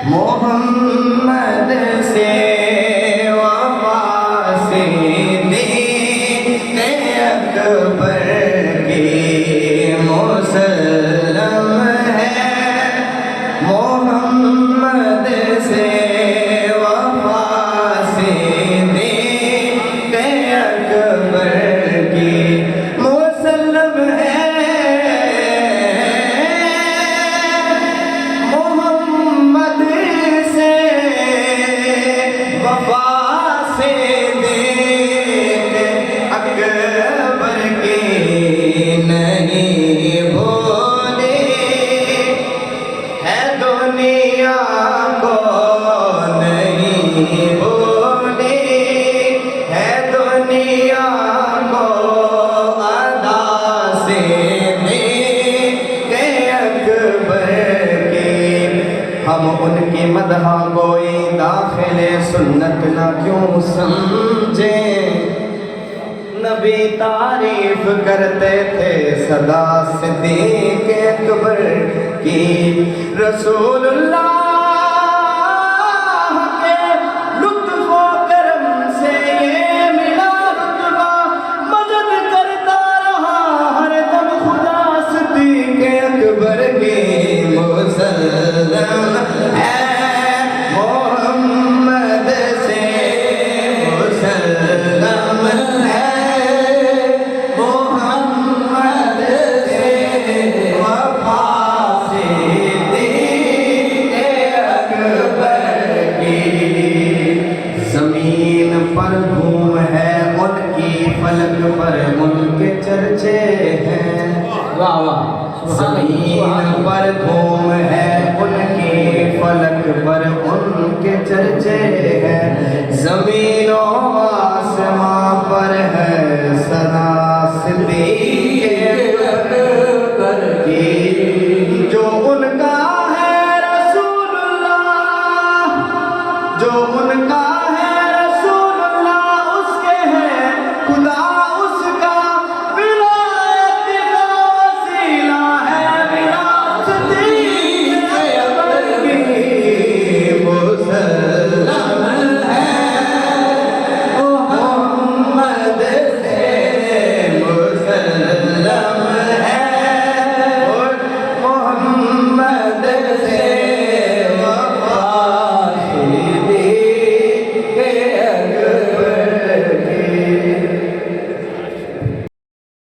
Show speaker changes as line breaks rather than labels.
محمد سے وفا سے دین اکبر کی مسلم ہے، محمد سے وفا سے دین اکبر کی مسلم ہے، محمد سے وفا سے دین اکبر کی نہیں بھولے، ہے دنیا کو نہیں بھولے، ہے دنیا کو ادا سے دین اکبر کی۔ ہم ان کی مدح گوئی داخل سنت نہ کیوں سمجھیں، نبی تعریف کرتے تھے صدا صدیق اکبر کی، رسول اللہ